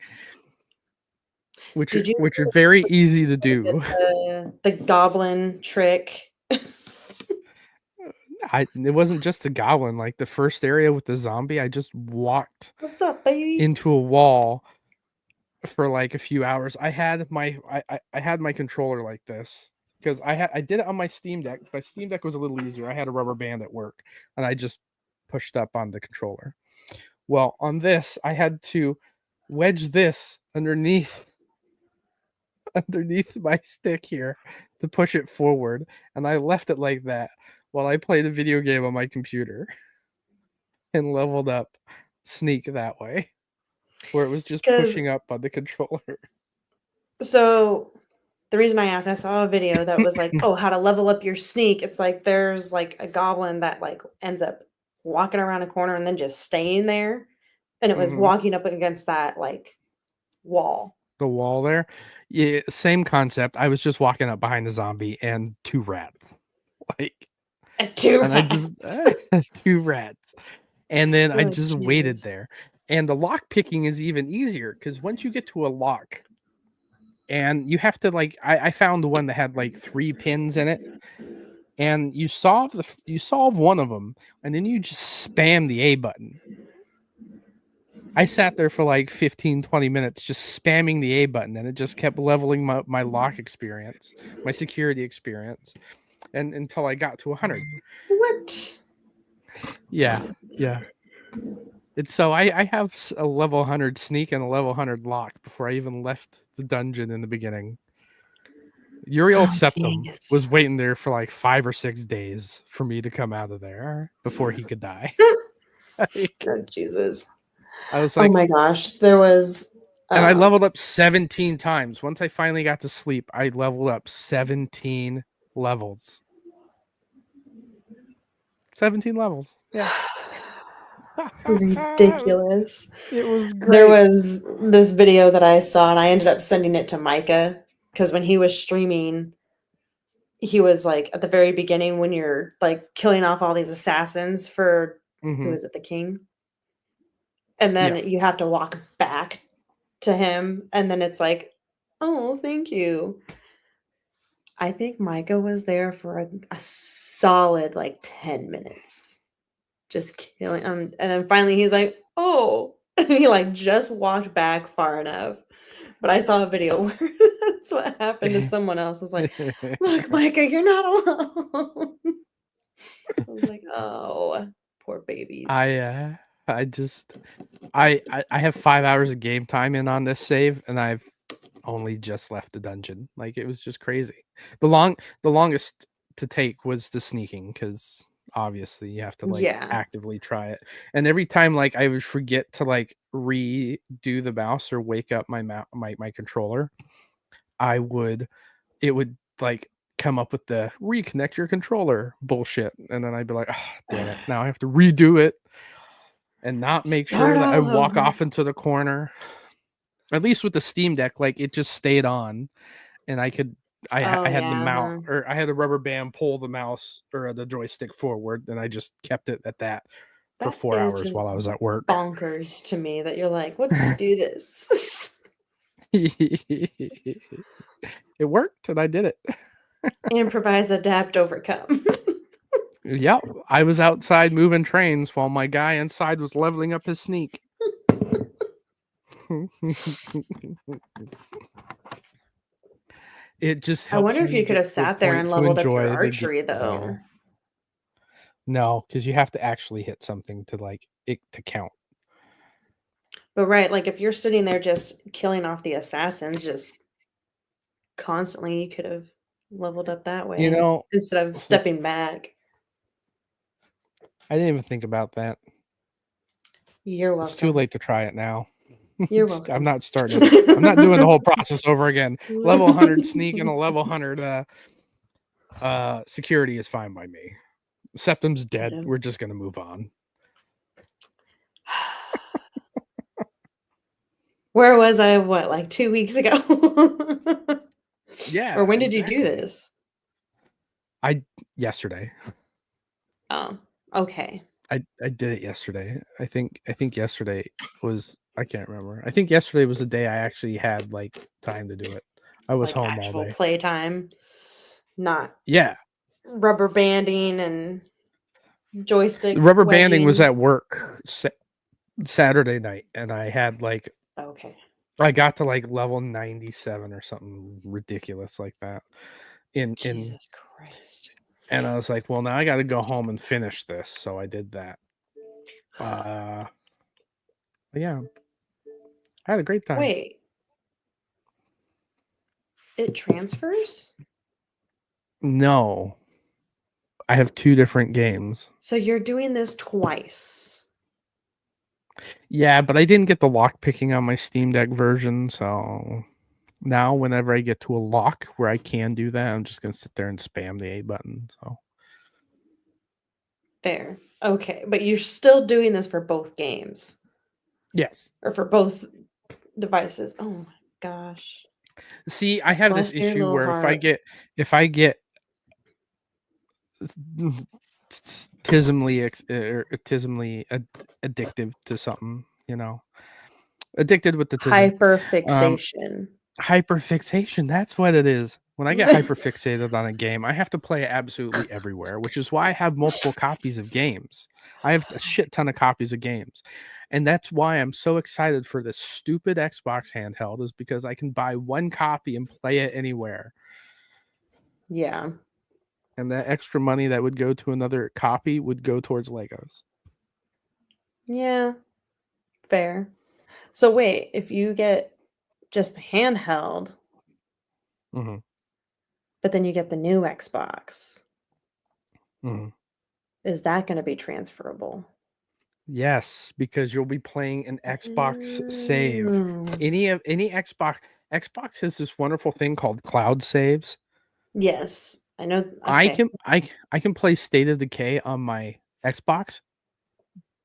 which are very easy to do. The goblin trick? It wasn't just the goblin. Like the first area with the zombie, I just walked What's up, baby? into a wall for like a few hours. I had my I had my controller like this because I did it on my Steam Deck. My Steam Deck was a little easier. I had a rubber band at work, and I just pushed up on the controller. Well, on this, I had to wedge this underneath my stick here to push it forward, and I left it like that while I played a video game on my computer and leveled up sneak that way, where it was just pushing up on the controller. So the reason I asked, I saw a video that was like, oh, how to level up your sneak. It's like there's like a goblin that like ends up walking around a corner and then just staying there. And it was walking up against that like wall. The wall there. Yeah, same concept. I was just walking up behind the zombie and 2 rats. Like And 2 and rats. I just 2 rats. And then I Oh, just geez. waited there. And the lock picking is even easier because once you get to a lock, and you have to like I found the one that had like 3 pins in it, and you solve one of them, and then you just spam the A button. I sat there for like 15-20 minutes just spamming the A button, and it just kept leveling my lock experience, my security experience, and until I got to 100. What? Yeah. It's so I have a level 100 sneak and a level 100 lock before I even left the dungeon in the beginning. Uriel Septum was waiting there for like 5 or 6 days for me to come out of there before he could die. Oh, Jesus. I was like, oh my gosh, there was. And I leveled up 17 times. Once I finally got to sleep, I leveled up 17 levels. 17 levels. Yeah. Ridiculous. It was great. There was this video that I saw, and I ended up sending it to Micah because when he was streaming, he was like at the very beginning when you're like killing off all these assassins for who is it, the king? And then you have to walk back to him, and then it's like, oh, thank you. I think Micah was there for a solid like 10 minutes. Just killing him. And then finally he's like, oh, and he like just walked back far enough. But I saw a video where that's what happened to someone else. I was like, look, Micah, you're not alone. I was like, oh, poor babies. I have 5 hours of game time in on this save, and I've only just left the dungeon. Like, it was just crazy. The longest to take was the sneaking, because obviously you have to like actively try it, and every time like I would forget to like redo the mouse or wake up my controller, it would like come up with the reconnect your controller bullshit, and then I'd be like, oh, damn it, now I have to redo it and not make sure that I walk off into the corner. At least with the Steam Deck, like it just stayed on, and I had the mount, or I had the rubber band pull the mouse or the joystick forward, and I just kept it at that for 4 hours while I was at work. Bonkers to me that you're like, let's do this. It worked, and I did it. Improvise, adapt, overcome. Yep, I was outside moving trains while my guy inside was leveling up his sneak. It just helps. I wonder if you could have sat there and leveled up your archery, though. No, because you have to actually hit something to like it to count. But right, like if you're sitting there just killing off the assassins, just constantly, you could have leveled up that way, instead of stepping back. I didn't even think about that. You're welcome. It's too late to try it now. You're welcome. I'm not starting. I'm not doing the whole process over again. Level 100 sneak and a level 100 security is fine by me. Septum's dead. We're just gonna move on. Where was I? What, like 2 weeks ago? Yeah. Or when did you do this? Yesterday. Oh, okay. I did it yesterday. I think yesterday was, I can't remember. I think yesterday was the day I actually had like time to do it. I was like home all day. Playtime, not rubber banding and joystick. Rubber banding was at work Saturday night, and I had like I got to like level 97 or something ridiculous like that. Jesus Christ. And I was like, well, now I got to go home and finish this. So I did that. Yeah. I had a great time. Wait. It transfers? No. I have 2 different games. So you're doing this twice. Yeah, but I didn't get the lock picking on my Steam Deck version, so now whenever I get to a lock where I can do that, I'm just going to sit there and spam the A button. So fair. Okay, but you're still doing this for both games. Yes. Or for both devices. Oh my gosh. See, I have this issue where if I get tismally addictive to something, addicted with the hyperfixation. Hyperfixation, that's what it is. When I get hyperfixated on a game, I have to play it absolutely everywhere, which is why I have multiple copies of games. I have a shit ton of copies of games. And that's why I'm so excited for this stupid Xbox handheld, is because I can buy one copy and play it anywhere. Yeah. And that extra money that would go to another copy would go towards Legos. Yeah. Fair. So wait, if you get just the handheld, Mm-hmm. but then you get the new Xbox, Mm-hmm. is that going to be transferable? Yes, because you'll be playing an Xbox save. Mm. Any Xbox has this wonderful thing called cloud saves. Yes, I know. I Okay. can I can play State of Decay on my Xbox,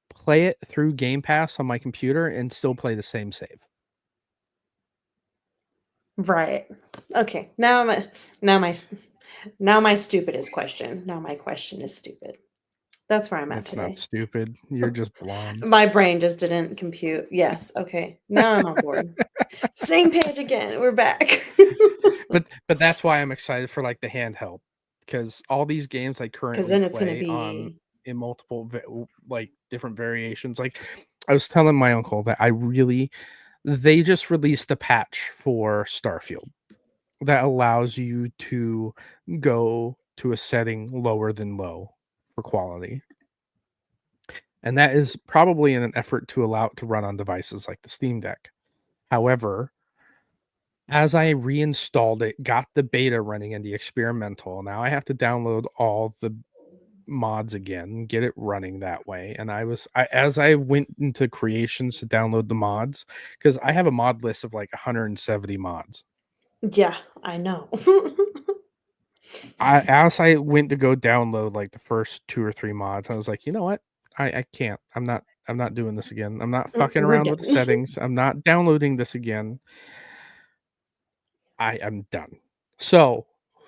play it through Game Pass on my computer, and still play the same save. Right. Okay. Now my stupidest question. Now my question is stupid. That's where I'm at It's not today. stupid. You're just blonde. My brain just didn't compute. Yes. Okay. Now I'm on board. Same page again. We're back. but that's why I'm excited for like the handheld, because all these games I Because currently then it's gonna play on be in multiple like different variations. Like I was telling my uncle that they just released a patch for Starfield that allows you to go to a setting lower than low for quality. And that is probably in an effort to allow it to run on devices like the Steam Deck. However, as I reinstalled it, got the beta running and the experimental, now I have to download all the mods again, get it running that way. And as I went into creations to download the mods, because I have a mod list of like 170 mods. yeah, I know. As I went to go download like the first 2 or 3 mods, I was like, you know what? I can't. I'm not doing this again. I'm not fucking We're around with the done. settings. I'm not downloading this again. I am done. So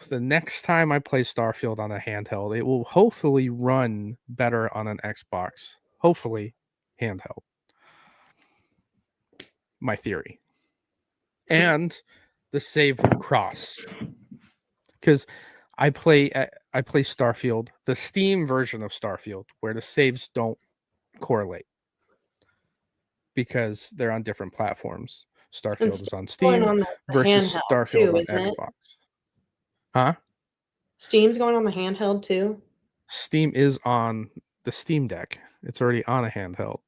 the next time I play Starfield on a handheld, it will hopefully run better on an Xbox. Hopefully, handheld. My theory. And the save will cross. Because I play Starfield, the Steam version of Starfield, where the saves don't correlate because they're on different platforms. And Starfield is Steam's on going Steam on the versus handheld Starfield too, on isn't it? Xbox. Huh? Steam's going on the handheld too. Steam is on the Steam Deck. It's already on a handheld.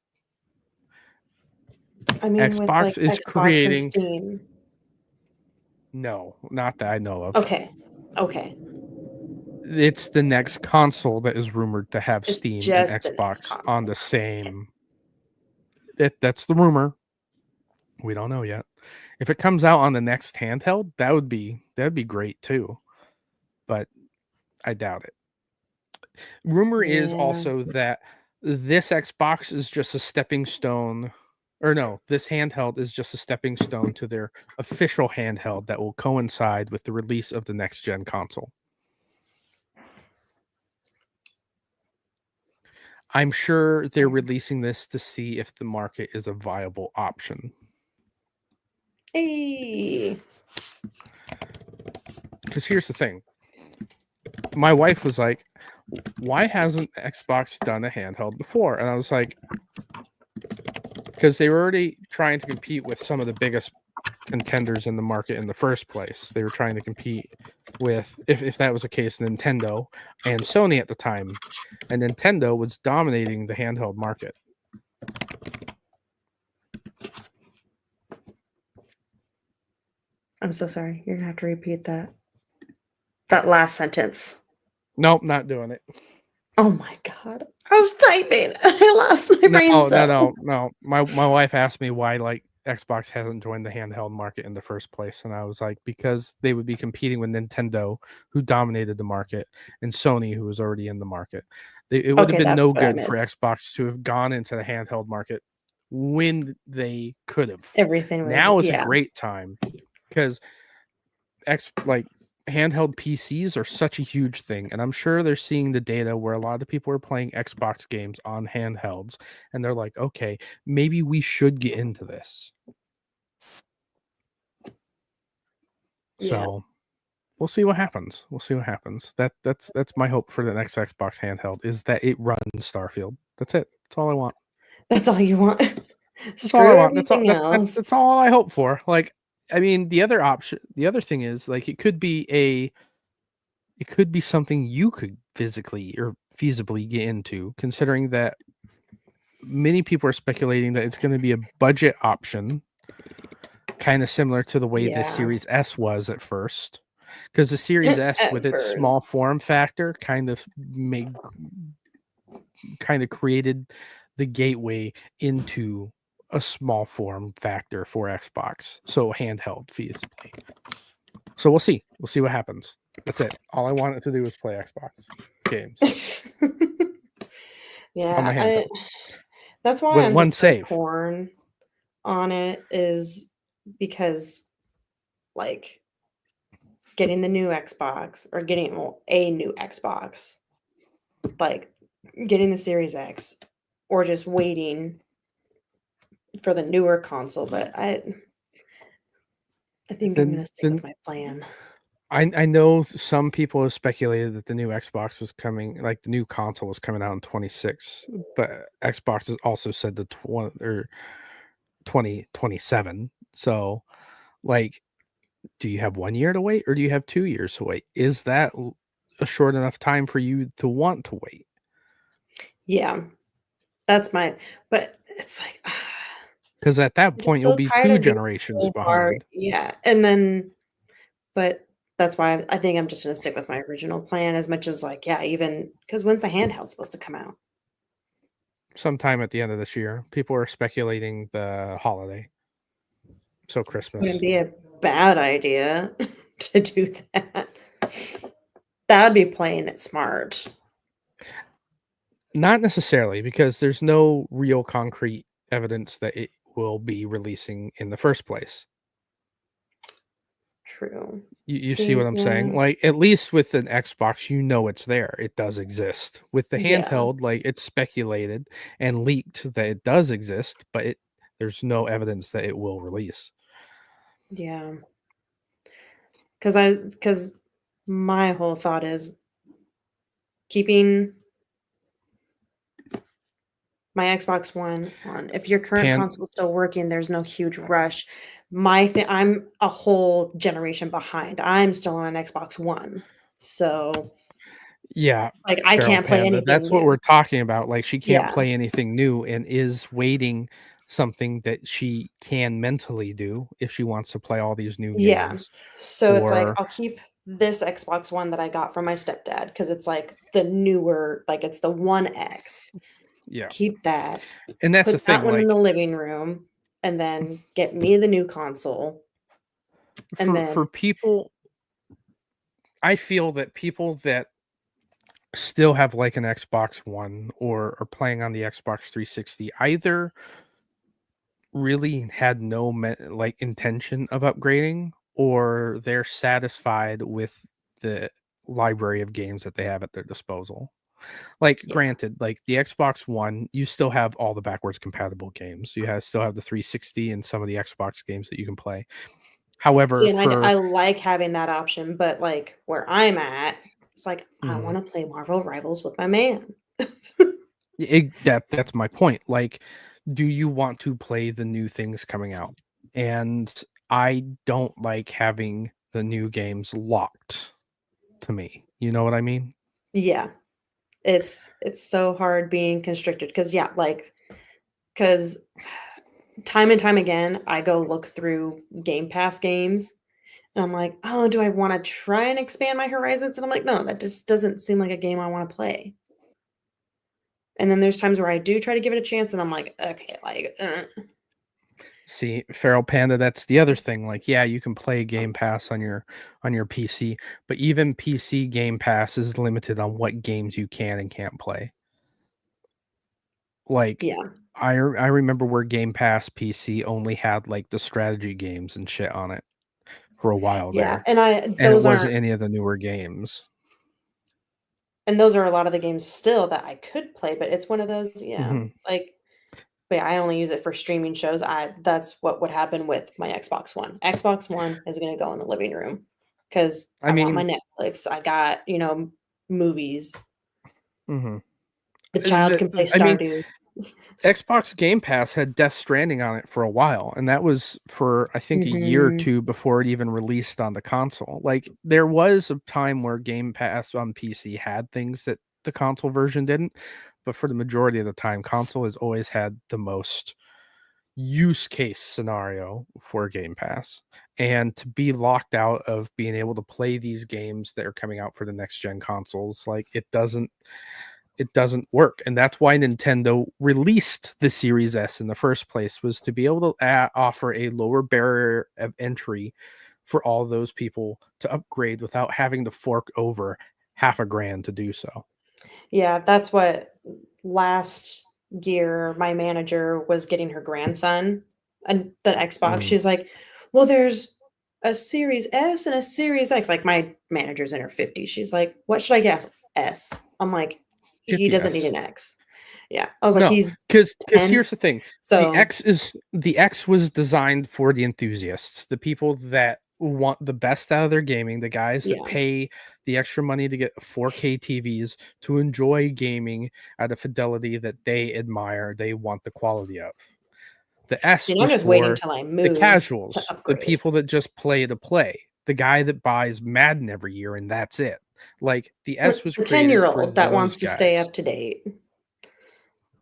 I mean, with like Xbox is Xbox and creating. Steam. No, not that I know of. Okay. Okay. It's the next console that is rumored to have It's Steam and just the next Xbox on console. the same. That's the rumor. We don't know yet. If it comes out on the next handheld, that'd be great too. But I doubt it. Rumor is Yeah. also that this Xbox is just a stepping stone, or no, this handheld is just a stepping stone to their official handheld that will coincide with the release of the next gen console. I'm sure they're releasing this to see if the market is a viable option. Hey. Because here's the thing. My wife was like, why hasn't Xbox done a handheld before? And I was like, because they were already trying to compete with some of the biggest contenders in the market in the first place. They were trying to compete with, if that was the case, Nintendo and Sony at the time. And Nintendo was dominating the handheld market. I'm so sorry. You're gonna have to repeat that last sentence. Nope, not doing it. Oh my god. I was typing. I lost my brain cell. No. My wife asked me why like Xbox hasn't joined the handheld market in the first place, and I was like, because they would be competing with Nintendo, who dominated the market, and Sony, who was already in the market. It would have Okay, been that's no what I good for missed. Xbox to have gone into the handheld market when they could have. Everything was Now is a great time because handheld PCs are such a huge thing, and I'm sure they're seeing the data where a lot of people are playing Xbox games on handhelds, and they're like, okay, maybe we should get into this. So we'll see what happens. That's my hope for the next Xbox handheld is that it runs Starfield. That's it. That's all I want. That's all you want. That's all I Screw want. everything else. That's all I hope for. Like, I mean, the other thing is like it could be something you could physically or feasibly get into, considering that many people are speculating that it's going to be a budget option, kind of similar to the way the Series S was at first. Because the Series S, with its small form factor, kind of created the gateway into a small form factor for Xbox. So handheld feasibly. So we'll see. We'll see what happens. That's it. All I want it to do is play Xbox games. On my handheld. That's why With I'm one just so save. torn on it, is because like getting the new Xbox or getting a new Xbox, like getting the Series X, or just waiting for the newer console. But I think I'm gonna stick with my plan. I know some people have speculated that the new Xbox was coming, like the new console was coming out in 26, but Xbox has also said the 2027. So, like, do you have 1 year to wait or do you have 2 years to wait? Is that a short enough time for you to want to wait? Yeah, that's my. But it's like, Because at that I'm just point, you'll so be tired 2 of being generations so hard. behind. Yeah, and then, but that's why I think I'm just gonna stick with my original plan. As much as like, yeah, even because when's the handheld supposed to come out? Sometime at the end of this year. People are speculating the holiday. So Christmas. Wouldn't be a bad idea to do that. That would be playing it smart. Not necessarily, because there's no real concrete evidence that it will be releasing in the first place. True. You see what I'm saying? Like, at least with an Xbox, you know it's there. It does exist. With the Yeah. handheld, like, it's speculated and leaked that it does exist, but there's no evidence that it will release. Yeah. Because my whole thought is keeping my Xbox One on. If your current console is still working, there's no huge rush. I'm a whole generation behind. I'm still on an Xbox One. So Yeah, like I Feral can't play Panda. anything That's what new. we're talking about. Like, she can't Yeah. play anything new and is waiting something that she can mentally do if she wants to play all these new Yeah. games. So it's like Or I'll keep this Xbox One that I got from my stepdad because it's like the newer, like it's the One X. yeah. Keep that. And that's the Put that thing, one in like, the living room, and then get me the new console. And for then people, I feel that people that still have like an Xbox One or are playing on the Xbox 360 either really had no like intention of upgrading, or they're satisfied with the library of games that they have at their disposal. Like, yeah. granted, like the Xbox One, you still have all the backwards compatible games. Still have the 360 and some of the Xbox games that you can play. However, See, and for I like having that option, but like where I'm at, it's like I Mhm. want to play Marvel Rivals with my man. That's my point. Like, do you want to play the new things coming out? And I don't like having the new games locked to me. You know what I mean? Yeah. It's so hard being constricted because yeah, like because time and time again, I go look through Game Pass games and I'm like, oh, do I want to try and expand my horizons? And I'm like, no, that just doesn't seem like a game I want to play. And then there's times where I do try to give it a chance and I'm like, okay, like, See, Feral Panda, that's the other thing. Like, yeah, you can play Game Pass on your PC, but even PC Game Pass is limited on what games you can and can't play. Like, yeah, I remember where Game Pass PC only had like the strategy games and shit on it for a while yeah. there, and it wasn't any of the newer games. And those are a lot of the games still that I could play, but it's one of those, yeah, Mhm. like, but yeah, I only use it for streaming shows. That's what would happen with my Xbox One. Xbox One is going to go in the living room. because I want my Netflix. I got, movies. Mm-hmm. The child can play Stardew. Xbox Game Pass had Death Stranding on it for a while, and that was for I think a year or two before it even released on the console. Like there was a time where Game Pass on PC had things that the console version didn't, but for the majority of the time, console has always had the most use case scenario for Game Pass. And to be locked out of being able to play these games that are coming out for the next gen consoles, like it doesn't work. And that's why Nintendo released the Series S in the first place, was to be able to offer a lower barrier of entry for all those people to upgrade without having to fork over $500,000 to do so. Yeah, that's what last year my manager was getting her grandson and the Xbox. She's like, well, there's a Series S and a Series X. Like my manager's in her 50s. She's like, what should I guess? S. I'm like, he doesn't need an X. Yeah. I was like, he's because here's the thing. So the X was designed for the enthusiasts, the people that want the best out of their gaming, the guys that pay the extra money to get 4K TVs to enjoy gaming at a fidelity that they admire, they want the quality of. The S was just for waiting till I move the casuals, the people that just play to play, the guy that buys Madden every year and that's it. Like the S was the created 10-year-old that wants guys. to stay up to date.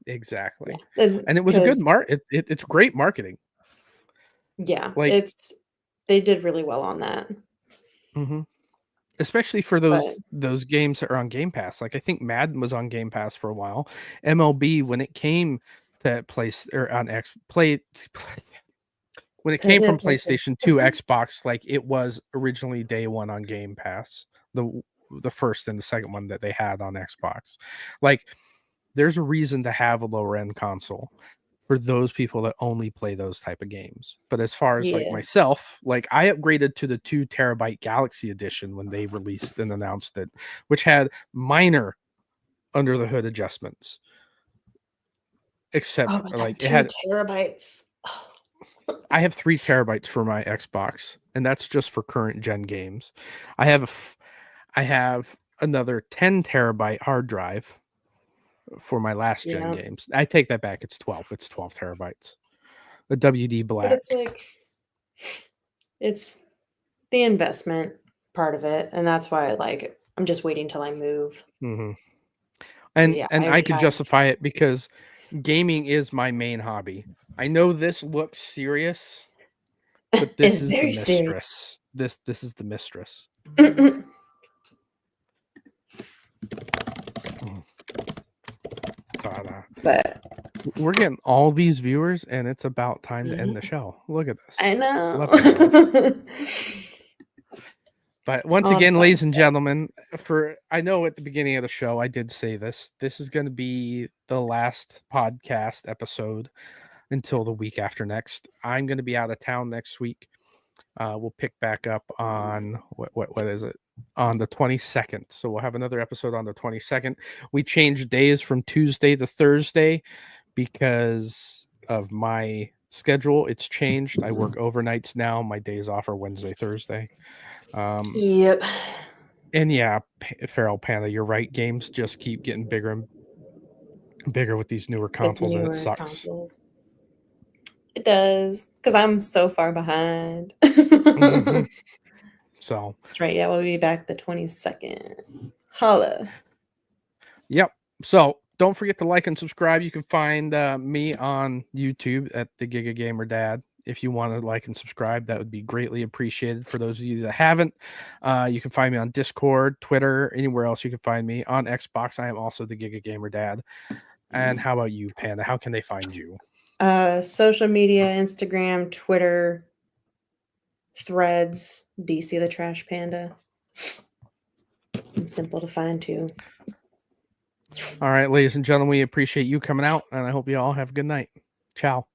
Exactly. Yeah. And it was a good it's great marketing. Yeah, like they did really well on that. Mm-hmm. Especially for those games that are on Game Pass. Like I think Madden was on Game Pass for a while. MLB, when it came to when it came from PlayStation to Xbox, like it was originally day one on Game Pass. The first and the second one that they had on Xbox. Like there's a reason to have a lower end console for those people that only play those type of games. But as far as like myself, like I upgraded to the 2 terabyte Galaxy edition when they released and announced it, which had minor under the hood adjustments. Except like it had 2 terabytes. I have 3 terabytes for my Xbox, and that's just for current gen games. I have another 10 terabyte hard drive for my last gen games. I take that back. It's 12. It's 12 terabytes. The WD Black. But it's like it's the investment part of it, and that's why I like it. I'm just waiting till I move. Mm-hmm. And I could justify it because gaming is my main hobby. I know this looks serious, but this is the mistress. This is the mistress. But we're getting all these viewers, and it's about time to end the show. Look at this. I know. But once again, ladies and gentlemen, I know at the beginning of the show I did say this. This is going to be the last podcast episode until the week after next. I'm going to be out of town next week. We'll pick back up on what is it? On the 22nd. So we'll have another episode on the 22nd. We changed days from Tuesday to Thursday because of my schedule. It's changed. I work overnights now. My days off are Wednesday, Thursday. Yep. And yeah, Feral Panda, you're right. Games just keep getting bigger and bigger with these newer consoles, and it sucks. It does, because I'm so far behind. Mm-hmm. So that's right. Yeah, we'll be back the 22nd. Holla. Yep. So don't forget to like and subscribe. You can find me on YouTube at the GigaGamerDad. If you want to like and subscribe, that would be greatly appreciated. For those of you that haven't, you can find me on Discord, Twitter, anywhere else you can find me. On Xbox, I am also the GigaGamerDad. And how about you, Panda? How can they find you? Social media, Instagram, Twitter, Threads, DC the Trash Panda. I'm simple to find too. All right, ladies and gentlemen, we appreciate you coming out, and I hope you all have a good night. Ciao.